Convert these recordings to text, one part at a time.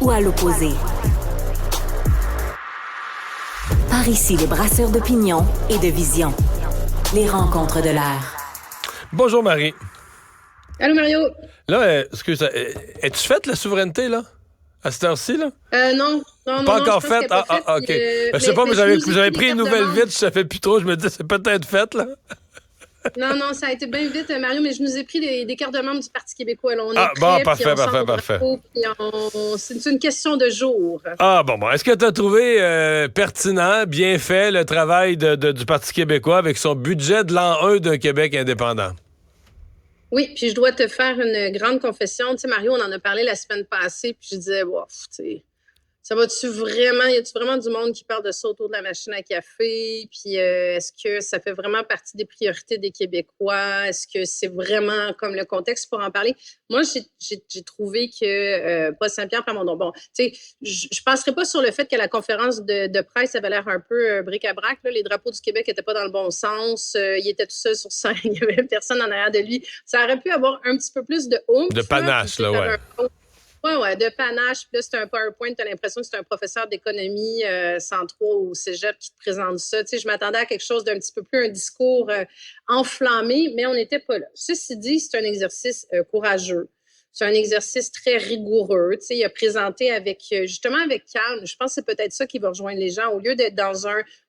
ou à l'opposé. Par ici, les brasseurs d'opinion et de vision. Les rencontres de l'air. Bonjour Marie. Allô Mario. Là, excuse, es-tu faite la souveraineté, là? À cette heure-ci, là? Non. Pas encore faite? OK. Je sais pas, mais j'avais pris une nouvelle vite, je savais plus trop, je me disais, c'est peut-être fait, là. Non, ça a été bien vite, Mario, mais je nous ai pris des cartes de membres du Parti québécois. Là. On est prêts, bon, parfait. C'est une question de jour. Bon. Est-ce que tu as trouvé pertinent, bien fait, le travail du Parti québécois avec son budget de l'an 1 d'un Québec indépendant? Oui, puis je dois te faire une grande confession. Tu sais, Mario, on en a parlé la semaine passée, puis je disais, tu sais, ça va-tu vraiment, y a-tu vraiment du monde qui parle de ça autour de la machine à café? Puis est-ce que ça fait vraiment partie des priorités des Québécois? Est-ce que c'est vraiment comme le contexte pour en parler? Moi, j'ai trouvé que Paul Saint-Pierre Plamondon, bon, tu sais, je penserais pas sur le fait que la conférence de presse avait l'air un peu bric-à-brac. Là. Les drapeaux du Québec étaient pas dans le bon sens. Il était tout seul sur scène. Il y avait personne en arrière de lui. Ça aurait pu avoir un petit peu plus de oomph. De panache, là, ouais. Oui, de panache. Puis là, c'est un PowerPoint. Tu as l'impression que c'est un professeur d'économie 103 au cégep qui te présente ça. Tu sais, je m'attendais à quelque chose d'un petit peu plus, un discours enflammé, mais on n'était pas là. Ceci dit, c'est un exercice courageux. C'est un exercice très rigoureux. Tu sais, il a présenté justement avec calme. Je pense que c'est peut-être ça qui va rejoindre les gens. Au lieu d'être dans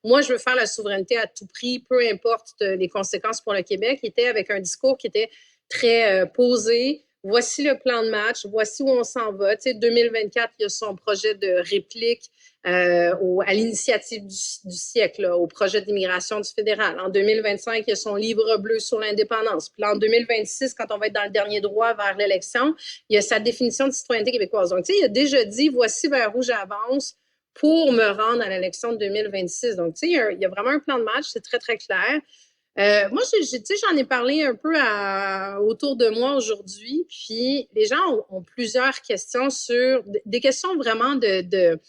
moi, je veux faire la souveraineté à tout prix, peu importe les conséquences pour le Québec, il était avec un discours qui était très posé. Voici le plan de match, voici où on s'en va. Tu sais, 2024, il y a son projet de réplique à l'initiative du siècle, là, au projet d'immigration du fédéral. En 2025, il y a son livre bleu sur l'indépendance. Puis là, en 2026, quand on va être dans le dernier droit vers l'élection, il y a sa définition de citoyenneté québécoise. Donc, tu sais, il a déjà dit, voici vers où j'avance pour me rendre à l'élection de 2026. Donc, tu sais, il y a vraiment un plan de match, c'est très, très clair. Moi, j'en ai parlé un peu autour de moi aujourd'hui, puis les gens ont plusieurs questions sur des questions vraiment que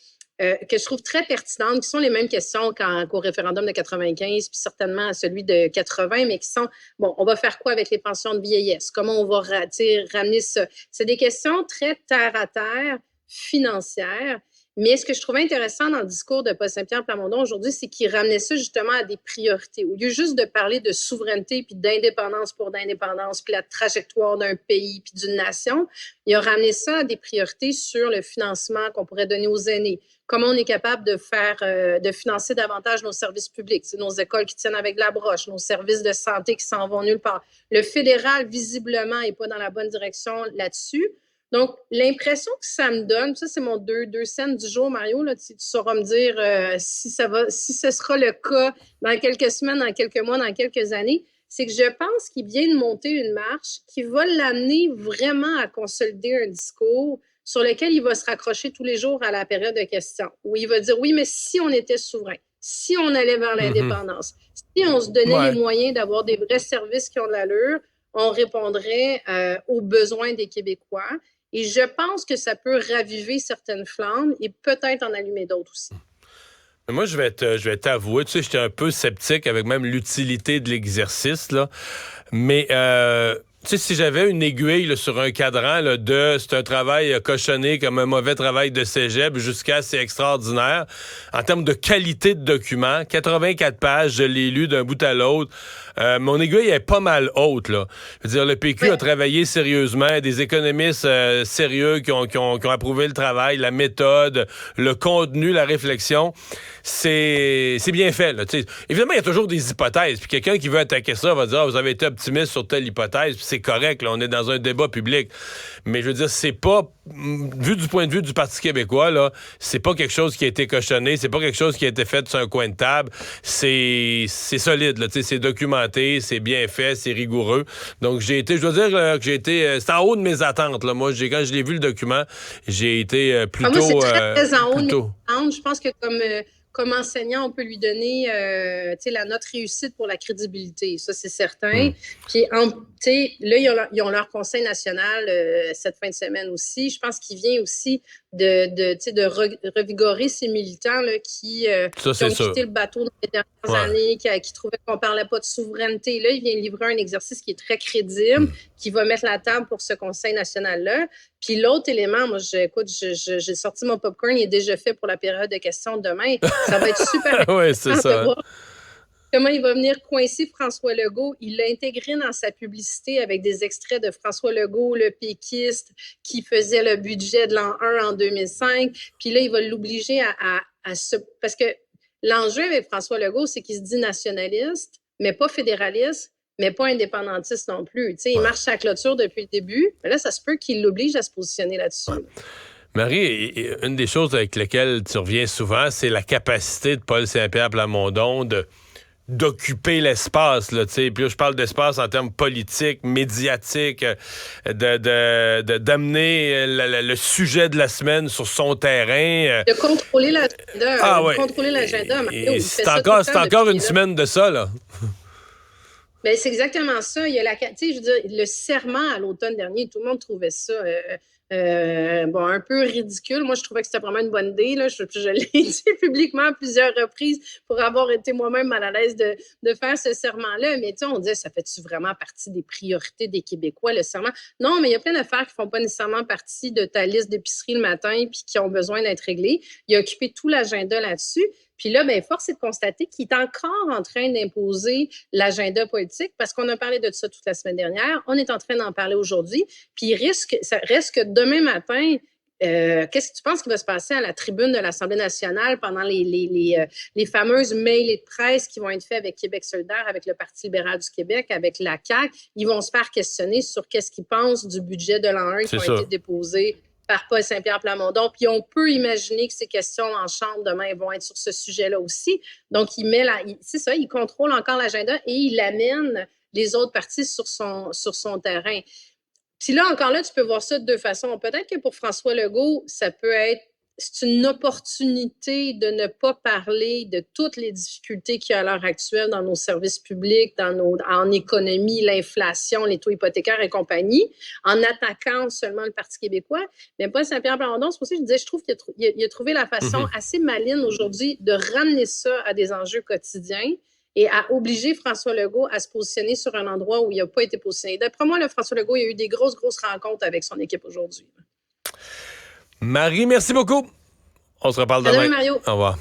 je trouve très pertinentes, qui sont les mêmes questions qu'au référendum de 95, puis certainement à celui de 80, mais qui sont, bon, on va faire quoi avec les pensions de vieillesse? Comment on va ramener ça? C'est des questions très terre-à-terre, financières. Mais ce que je trouvais intéressant dans le discours de Paul Saint-Pierre Plamondon aujourd'hui, c'est qu'il ramenait ça justement à des priorités. Au lieu juste de parler de souveraineté puis d'indépendance pour d'indépendance, puis la trajectoire d'un pays puis d'une nation, il a ramené ça à des priorités sur le financement qu'on pourrait donner aux aînés. Comment on est capable de financer davantage nos services publics, nos écoles qui tiennent avec la broche, nos services de santé qui s'en vont nulle part. Le fédéral, visiblement, n'est pas dans la bonne direction là-dessus. Donc, l'impression que ça me donne, ça c'est mon deux scènes du jour, Mario, là, tu sauras me dire si ce sera le cas dans quelques semaines, dans quelques mois, dans quelques années, c'est que je pense qu'il vient de monter une marche qui va l'amener vraiment à consolider un discours sur lequel il va se raccrocher tous les jours à la période de questions, où il va dire, oui, mais si on était souverain, si on allait vers l'indépendance, si on se donnait les moyens d'avoir des vrais services qui ont de l'allure, on répondrait aux besoins des Québécois. Et je pense que ça peut raviver certaines flammes et peut-être en allumer d'autres aussi. Moi, je vais t'avouer, tu sais, j'étais un peu sceptique avec même l'utilité de l'exercice, là. Mais, tu sais, si j'avais une aiguille là, sur un cadran là, c'est un travail cochonné comme un mauvais travail de cégep jusqu'à c'est extraordinaire, en termes de qualité de document, 84 pages, je l'ai lu d'un bout à l'autre. Mon aiguille est pas mal haute, là. Je veux dire, le PQ a travaillé sérieusement, des économistes sérieux qui ont approuvé le travail, la méthode, le contenu, la réflexion. C'est bien fait, là. T'sais, évidemment, il y a toujours des hypothèses. Puis quelqu'un qui veut attaquer ça va dire, vous avez été optimiste sur telle hypothèse, puis c'est correct, là, on est dans un débat public. Mais je veux dire, c'est pas, vu du point de vue du Parti québécois, là, c'est pas quelque chose qui a été cochonné, c'est pas quelque chose qui a été fait sur un coin de table. C'est solide, là, c'est documenté, c'est bien fait, c'est rigoureux. Donc, je dois dire que c'est en haut de mes attentes, là. Moi, quand je l'ai vu, le document, j'ai été plutôt... moi, c'est très en haut de mes plutôt... attentes. Je pense que comme enseignant, on peut lui donner la note réussite pour la crédibilité. Ça, c'est certain. Puis, là, ils ont leur conseil national cette fin de semaine aussi. Je pense qu'il vient aussi revigorer ces militants là, qui ont quitté le bateau dans les dernières années, qui trouvaient qu'on ne parlait pas de souveraineté. Là, il vient livrer un exercice qui est très crédible, qui va mettre la table pour ce Conseil national-là. Puis l'autre élément, moi, j'ai sorti mon popcorn, il est déjà fait pour la période de questions de demain. Ça va être super oui, c'est ça. Comment il va venir coincer François Legault. Il l'a intégré dans sa publicité avec des extraits de François Legault, le péquiste, qui faisait le budget de l'an 1 en 2005. Puis là, il va l'obliger à se... Parce que l'enjeu avec François Legault, c'est qu'il se dit nationaliste, mais pas fédéraliste, mais pas indépendantiste non plus. Tu sais, il marche sa clôture depuis le début. Mais là, ça se peut qu'il l'oblige à se positionner là-dessus. Ouais. Marie, une des choses avec lesquelles tu reviens souvent, c'est la capacité de Paul Saint-Pierre Plamondon d'occuper l'espace, là, tu sais. Puis là, je parle d'espace en termes politiques, médiatiques, d'amener le sujet de la semaine sur son terrain. De contrôler l'agenda. Contrôler l'agenda. C'est encore une semaine de ça, là. Ben, c'est exactement ça. Il y a je veux dire, le serment à l'automne dernier, tout le monde trouvait ça un peu ridicule. Moi, je trouvais que c'était vraiment une bonne idée. Là. Je l'ai dit publiquement à plusieurs reprises pour avoir été moi-même mal à l'aise de faire ce serment-là. Mais tu sais, on disait, ça fait-tu vraiment partie des priorités des Québécois, le serment? Non, mais il y a plein d'affaires qui ne font pas nécessairement partie de ta liste d'épicerie le matin puis qui ont besoin d'être réglées. Il a occupé tout l'agenda là-dessus. Puis là, force est de constater qu'il est encore en train d'imposer l'agenda politique parce qu'on a parlé de ça toute la semaine dernière. On est en train d'en parler aujourd'hui. Puis ça reste que demain matin, qu'est-ce que tu penses qui va se passer à la tribune de l'Assemblée nationale pendant les fameuses mails de presse qui vont être faits avec Québec solidaire, avec le Parti libéral du Québec, avec la CAQ? Ils vont se faire questionner sur qu'est-ce qu'ils pensent du budget de l'an 1 qui ont été déposés par Paul Saint-Pierre Plamondon. Puis on peut imaginer que ces questions en chambre demain vont être sur ce sujet-là aussi. Donc, c'est ça, il contrôle encore l'agenda et il amène les autres partis sur son terrain. Puis là, encore là, tu peux voir ça de deux façons. Peut-être que pour François Legault, c'est une opportunité de ne pas parler de toutes les difficultés qu'il y a à l'heure actuelle dans nos services publics, en économie, l'inflation, les taux hypothécaires et compagnie, en attaquant seulement le Parti québécois. Mais Paul Saint-Pierre Plamondon, c'est pour ça que je trouve qu'il a trouvé la façon assez maligne aujourd'hui de ramener ça à des enjeux quotidiens et à obliger François Legault à se positionner sur un endroit où il n'a pas été positionné. D'après moi, François Legault, il y a eu des grosses rencontres avec son équipe aujourd'hui. Marie, merci beaucoup. On se reparle demain. Mario. Au revoir.